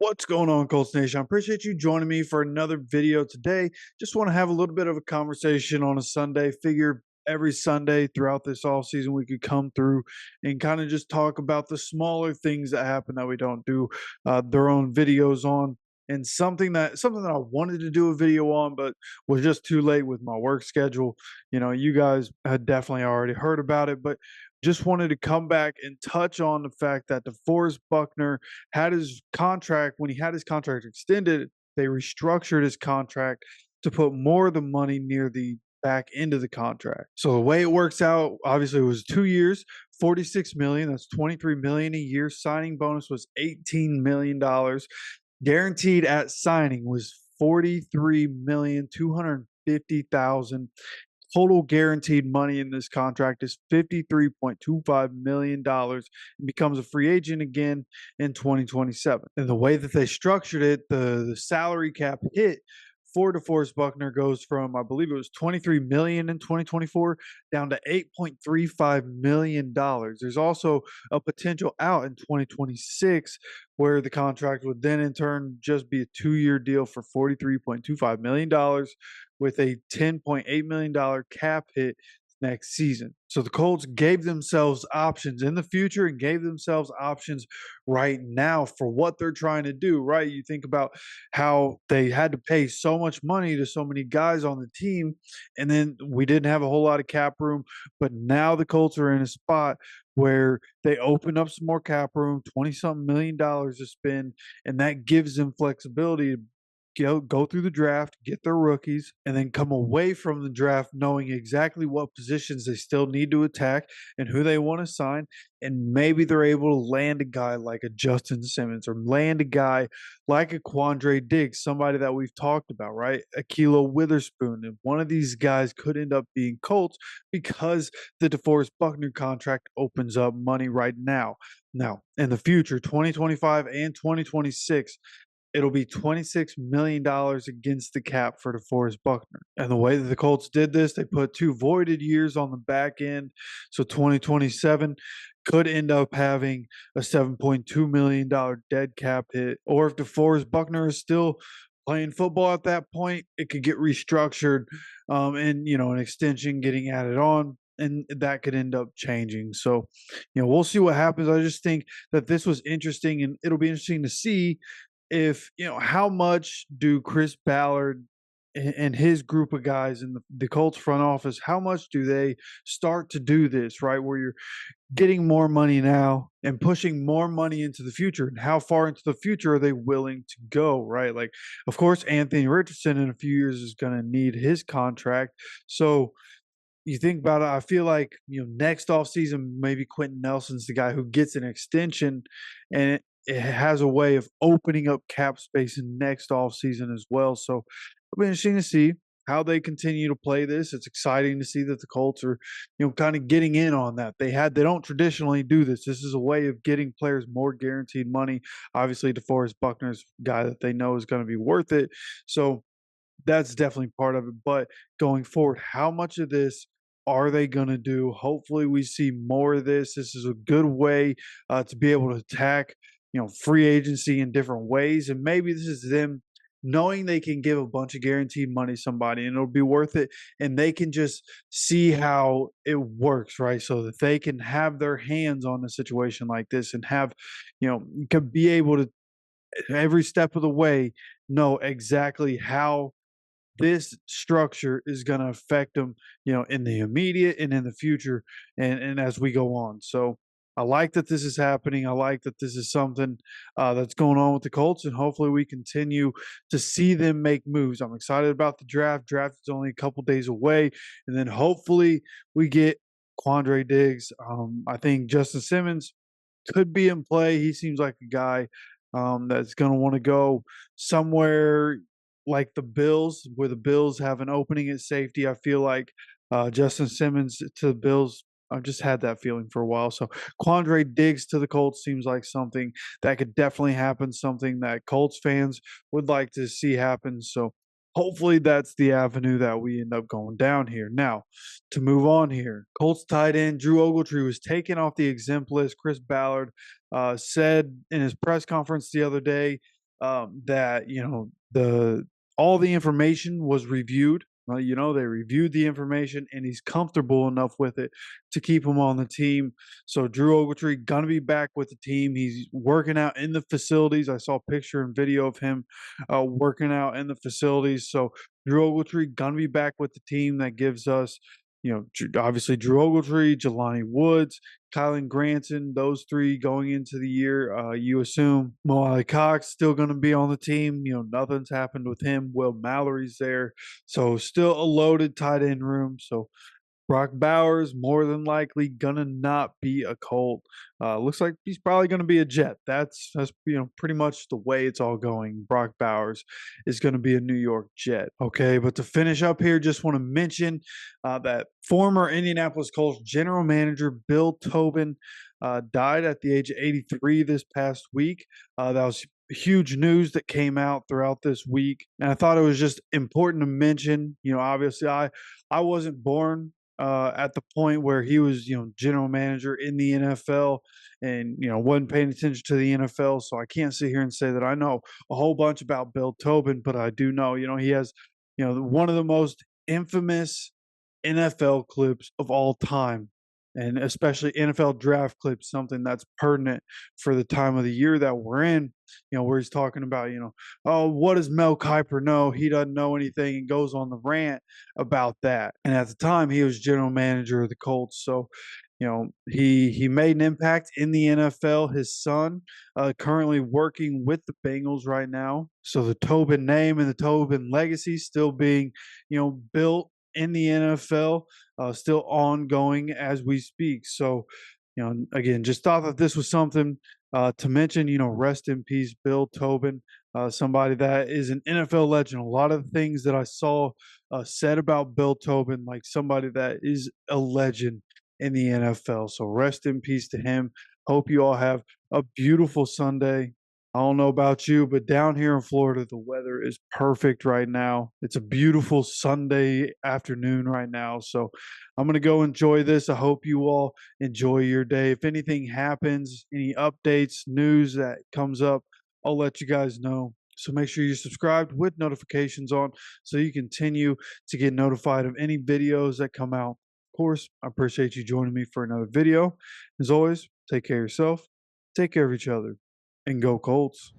What's going on, Colts Nation? I appreciate you joining me for another video today. Just want to have a little bit of a conversation on a Sunday. Figure every Sunday throughout this off season we could come through and kind of just talk about the smaller things that happen that we don't do their own videos on. And something that I wanted to do a video on, but was just too late with my work schedule. You guys had definitely already heard about it, but just wanted to come back and touch on the fact that DeForest Buckner had his contract when he had his contract extended, they restructured his contract to put more of the money near the back end of the contract. So the way it works out, obviously it was 2 years, 46 million, that's 23 million a year. Signing bonus was 18 million dollars. Guaranteed at signing was 43,250,000. Total guaranteed money in this contract is $53.25 million and becomes a free agent again in 2027. And the way that they structured it, the salary cap hit for DeForest Buckner goes from, I believe it was 23 million in 2024 down to 8.35 million dollars. There's also a potential out in 2026 where the contract would then in turn just be a 2-year deal for $43.25 million dollars with a $10.8 million cap hit next season. So the Colts gave themselves options in the future and gave themselves options right now for what they're trying to do, right? You think about how they had to pay so much money to so many guys on the team, and then we didn't have a whole lot of cap room, but now the Colts are in a spot where they open up some more cap room, 20 something million dollars to spend, and that gives them flexibility to go through the draft, get their rookies, and then come away from the draft knowing exactly what positions they still need to attack and who they want to sign. And maybe they're able to land a guy like a Justin Simmons or land a guy like a Quandre Diggs, somebody that we've talked about, right? Akilo Witherspoon. And one of these guys could end up being Colts because the DeForest Buckner contract opens up money right now. Now, in the future, 2025 and 2026, it'll be $26 million against the cap for DeForest Buckner. And the way that the Colts did this, they put 2 voided years on the back end. So 2027 could end up having a $7.2 million dead cap hit. Or if DeForest Buckner is still playing football at that point, it could get restructured and, an extension getting added on. And that could end up changing. So, we'll see what happens. I just think that this was interesting, and it'll be interesting to see if how much do Chris Ballard and his group of guys in the Colts front office, how much do they start to do this, right? Where you're getting more money now and pushing more money into the future. And how far into the future are they willing to go, right? Like, of course, Anthony Richardson in a few years is going to need his contract. So you think about it, I feel like, next offseason, maybe Quentin Nelson's the guy who gets an extension, and it has a way of opening up cap space in next offseason as well. So it'll be interesting to see how they continue to play this. It's exciting to see that the Colts are, kind of getting in on that. They don't traditionally do this. This is a way of getting players more guaranteed money. Obviously, DeForest Buckner's a guy that they know is going to be worth it. So that's definitely part of it. But going forward, how much of this are they going to do? Hopefully, we see more of this. This is a good way to be able to attack, free agency in different ways. And maybe this is them knowing they can give a bunch of guaranteed money to somebody and it'll be worth it. And they can just see how it works, right? So that they can have their hands on a situation like this and have, could be able to every step of the way know exactly how this structure is going to affect them, in the immediate and in the future and as we go on. So I like that this is happening. I like that this is something that's going on with the Colts, and hopefully we continue to see them make moves. I'm excited about the draft. Draft is only a couple days away, and then hopefully we get Quandre Diggs. I think Justin Simmons could be in play. He seems like a guy that's going to want to go somewhere like the Bills, where the Bills have an opening at safety. I feel like Justin Simmons to the Bills, I've just had that feeling for a while. So Quandre Diggs to the Colts seems like something that could definitely happen, something that Colts fans would like to see happen. So hopefully that's the avenue that we end up going down here. Now, to move on here, Colts tight end Drew Ogletree was taken off the exempt list. Chris Ballard said in his press conference the other day that the all the information was reviewed. They reviewed the information, and he's comfortable enough with it to keep him on the team. So Drew Ogletree gonna be back with the team. He's working out in the facilities. I saw a picture and video of him working out in the facilities. So Drew Ogletree gonna be back with the team. That gives us, obviously Drew Ogletree, Jelani Woods, Kylan Granson, those three going into the year. You assume Mo Ali Cox still going to be on the team. Nothing's happened with him. Will Mallory's there. So still a loaded tight end room. So Brock Bowers more than likely gonna not be a Colt. Looks like he's probably gonna be a Jet. That's pretty much the way it's all going. Brock Bowers is gonna be a New York Jet. Okay, but to finish up here, just want to mention that former Indianapolis Colts general manager Bill Tobin died at the age of 83 this past week. That was huge news that came out throughout this week, and I thought it was just important to mention. Obviously, I wasn't born at the point where he was, general manager in the NFL, and wasn't paying attention to the NFL. So I can't sit here and say that I know a whole bunch about Bill Tobin, but I do know, he has, one of the most infamous NFL clips of all time, and especially NFL draft clips, something that's pertinent for the time of the year that we're in, where he's talking about, oh, what does Mel Kiper know? He doesn't know anything, and goes on the rant about that. And at the time, he was general manager of the Colts. So, he made an impact in the NFL. His son currently working with the Bengals right now. So the Tobin name and the Tobin legacy still being, built in the NFL, still ongoing as we speak. So, again, just thought that this was something to mention. Rest in peace, Bill Tobin, somebody that is an NFL legend. A lot of the things that I saw said about Bill Tobin, like somebody that is a legend in the NFL. So, rest in peace to him. Hope you all have a beautiful Sunday. I don't know about you, but down here in Florida, the weather is perfect right now. It's a beautiful Sunday afternoon right now. So I'm going to go enjoy this. I hope you all enjoy your day. If anything happens, any updates, news that comes up, I'll let you guys know. So make sure you're subscribed with notifications on so you continue to get notified of any videos that come out. Of course, I appreciate you joining me for another video. As always, take care of yourself, take care of each other, and go Colts.